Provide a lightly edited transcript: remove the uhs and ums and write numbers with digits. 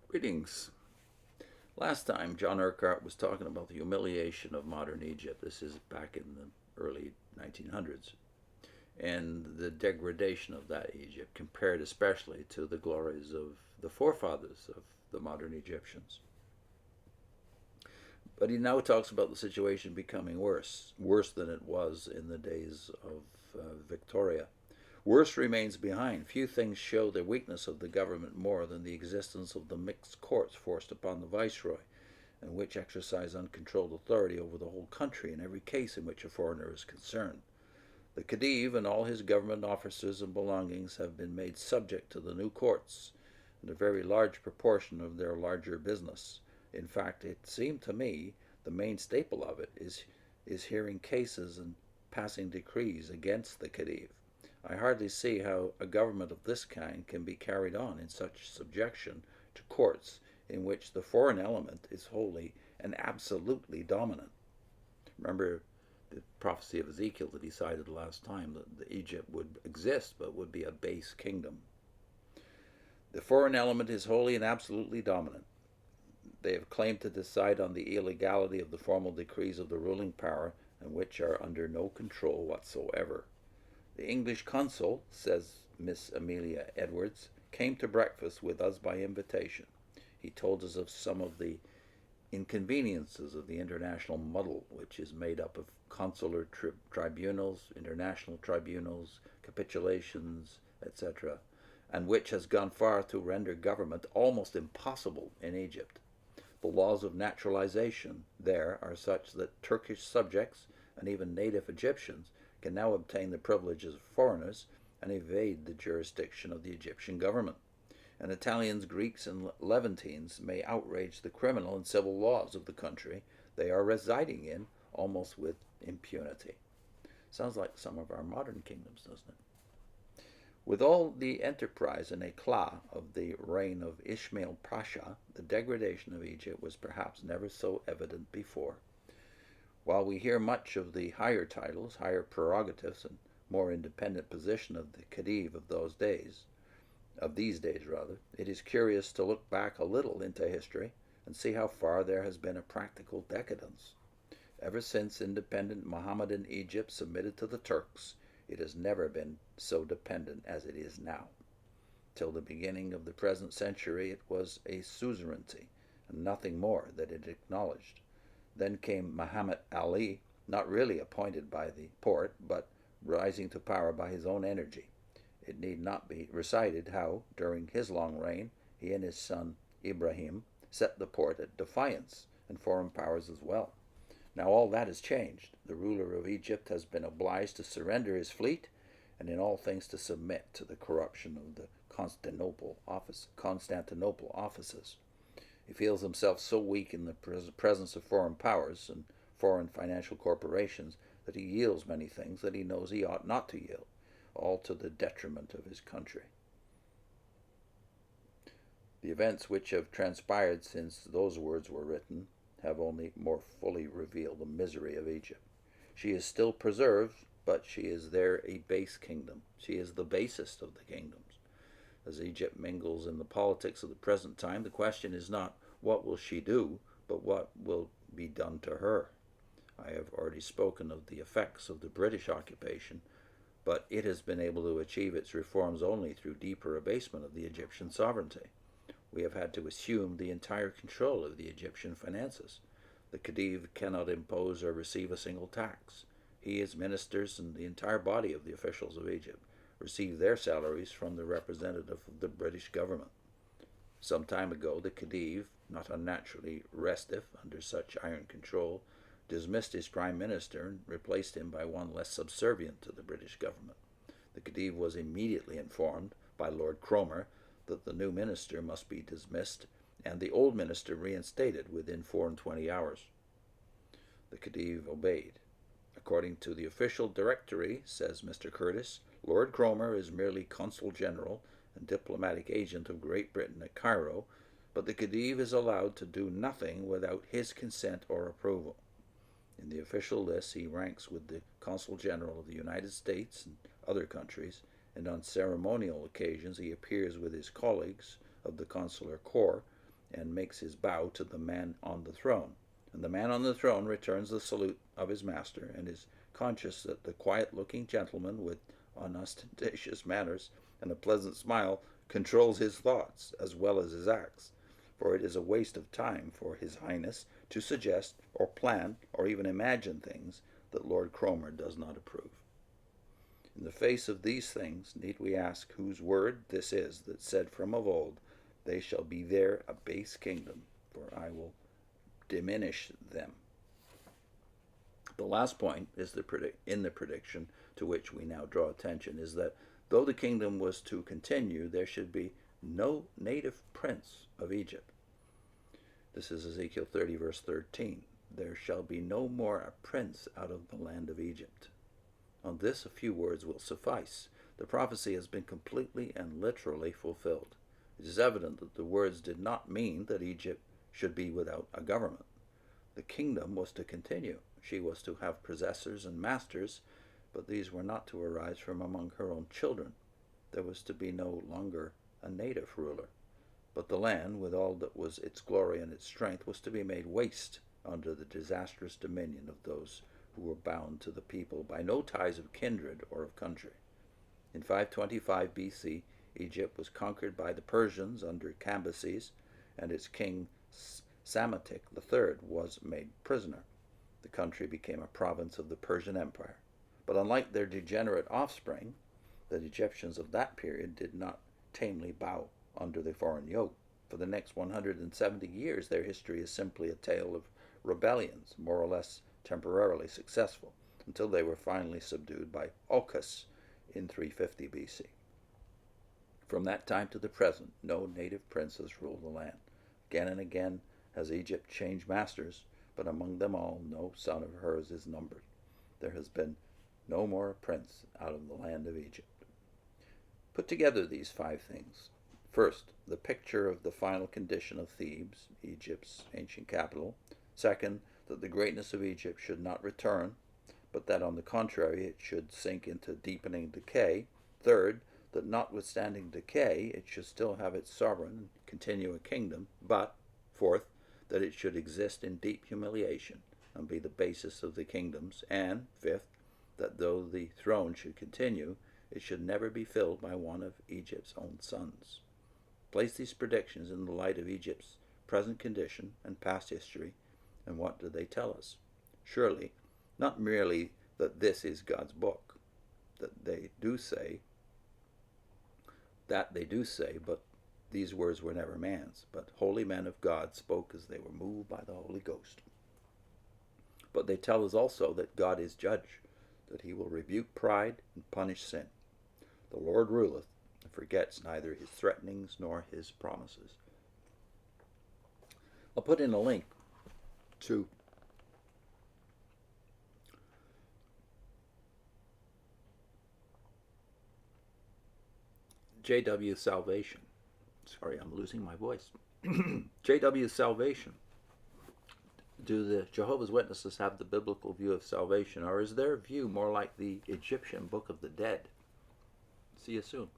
Greetings. Last time, John Urquhart was talking about the humiliation of modern Egypt. This is back in the early 1900s. And the degradation of that Egypt, compared especially to the glories of the forefathers of the modern Egyptians. But he now talks about the situation becoming worse than it was in the days of Victoria. Worse remains behind. Few things show the weakness of the government more than the existence of the mixed courts forced upon the viceroy, and which exercise uncontrolled authority over the whole country in every case in which a foreigner is concerned. The Khedive and all his government officers and belongings have been made subject to the new courts, and a very large proportion of their larger business. In fact, it seemed to me the main staple of it is hearing cases and passing decrees against the Khedive. I hardly see how a government of this kind can be carried on in such subjection to courts in which the foreign element is wholly and absolutely dominant. Remember the prophecy of Ezekiel that he cited last time, that Egypt would exist but would be a base kingdom. The foreign element is wholly and absolutely dominant. They have claimed to decide on the illegality of the formal decrees of the ruling power, and which are under no control whatsoever. The English consul, says Miss Amelia Edwards, came to breakfast with us by invitation. He told us of some of the inconveniences of the international muddle, which is made up of consular tribunals, international tribunals, capitulations, etc., and which has gone far to render government almost impossible in Egypt. The laws of naturalization there are such that Turkish subjects and even native Egyptians can now obtain the privileges of foreigners and evade the jurisdiction of the Egyptian government. And Italians, Greeks, and Levantines may outrage the criminal and civil laws of the country they are residing in almost with impunity. Sounds like some of our modern kingdoms, doesn't it? With all the enterprise and eclat of the reign of Ismail Pasha, the degradation of Egypt was perhaps never so evident before. While we hear much of the higher titles, higher prerogatives, and more independent position of the Khedive of these days rather, it is curious to look back a little into history and see how far there has been a practical decadence. Ever since independent Mohammedan Egypt submitted to the Turks, it has never been so dependent as it is now. Till the beginning of the present century it was a suzerainty, and nothing more that it acknowledged. Then came Muhammad Ali, not really appointed by the Porte, but rising to power by his own energy. It need not be recited how, during his long reign, he and his son Ibrahim set the Porte at defiance, and foreign powers as well. Now all that has changed. The ruler of Egypt has been obliged to surrender his fleet, and in all things to submit to the corruption of the Constantinople offices. He feels himself so weak in the presence of foreign powers and foreign financial corporations that he yields many things that he knows he ought not to yield, all to the detriment of his country. The events which have transpired since those words were written have only more fully revealed the misery of Egypt. She is still preserved, but she is there a base kingdom. She is the basest of the kingdoms. As Egypt mingles in the politics of the present time, the question is not what will she do, but what will be done to her. I have already spoken of the effects of the British occupation, but it has been able to achieve its reforms only through deeper abasement of the Egyptian sovereignty. We have had to assume the entire control of the Egyptian finances. The Khedive cannot impose or receive a single tax. He, his ministers, and the entire body of the officials of Egypt receive their salaries from the representative of the British government. Some time ago, the Khedive, not unnaturally restive under such iron control, dismissed his prime minister and replaced him by one less subservient to the British government. The Khedive was immediately informed by Lord Cromer that the new minister must be dismissed and the old minister reinstated within 24 hours. The Khedive obeyed. According to the official directory, says Mr. Curtis, Lord Cromer is merely consul general and diplomatic agent of Great Britain at Cairo, but the Khedive is allowed to do nothing without his consent or approval. In the official list, he ranks with the Consul General of the United States and other countries, and on ceremonial occasions he appears with his colleagues of the consular corps and makes his bow to the man on the throne. And the man on the throne returns the salute of his master, and is conscious that the quiet-looking gentleman with unostentatious manners and a pleasant smile controls his thoughts as well as his acts, for it is a waste of time for His Highness to suggest or plan or even imagine things that Lord Cromer does not approve. In the face of these things, need we ask whose word this is that said from of old, "They shall be there a base kingdom, for I will diminish them." The last point is in the prediction to which we now draw attention is that though the kingdom was to continue, there should be no native prince of Egypt. This is Ezekiel 30, verse 13. There shall be no more a prince out of the land of Egypt. On this a few words will suffice. The prophecy has been completely and literally fulfilled. It is evident that the words did not mean that Egypt should be without a government. The kingdom was to continue. She was to have possessors and masters, but these were not to arise from among her own children. There was to be no longer a native ruler, but the land, with all that was its glory and its strength, was to be made waste under the disastrous dominion of those who were bound to the people by no ties of kindred or of country. In 525 BC, Egypt was conquered by the Persians under Cambyses, and its king Psammetichus III was made prisoner. The country became a province of the Persian Empire. But unlike their degenerate offspring, the Egyptians of that period did not tamely bow under the foreign yoke. For the next 170 years, their history is simply a tale of rebellions, more or less temporarily successful, until they were finally subdued by Ochus in 350 BC. From that time to the present, no native princes rule the land. Again and again has Egypt changed masters, but among them all no son of hers is numbered. There has been no more prince out of the land of Egypt. Put together these five things. First, the picture of the final condition of Thebes, Egypt's ancient capital. Second, that the greatness of Egypt should not return, but that on the contrary it should sink into deepening decay. Third, that notwithstanding decay it should still have its sovereign and continue a kingdom, but, fourth, that it should exist in deep humiliation and be the basis of the kingdoms, and, fifth, that though the throne should continue, it should never be filled by one of Egypt's own sons. Place these predictions in the light of Egypt's present condition and past history, and what do they tell us? Surely, not merely that this is God's book, they do say, but these words were never man's, but holy men of God spoke as they were moved by the Holy Ghost. But they tell us also that God is judge, that he will rebuke pride and punish sin. The Lord ruleth, and forgets neither his threatenings nor his promises. I'll put in a link to J.W. Salvation. Sorry, I'm losing my voice. J.W. Salvation. Do the Jehovah's Witnesses have the biblical view of salvation, or is their view more like the Egyptian Book of the Dead? See you soon.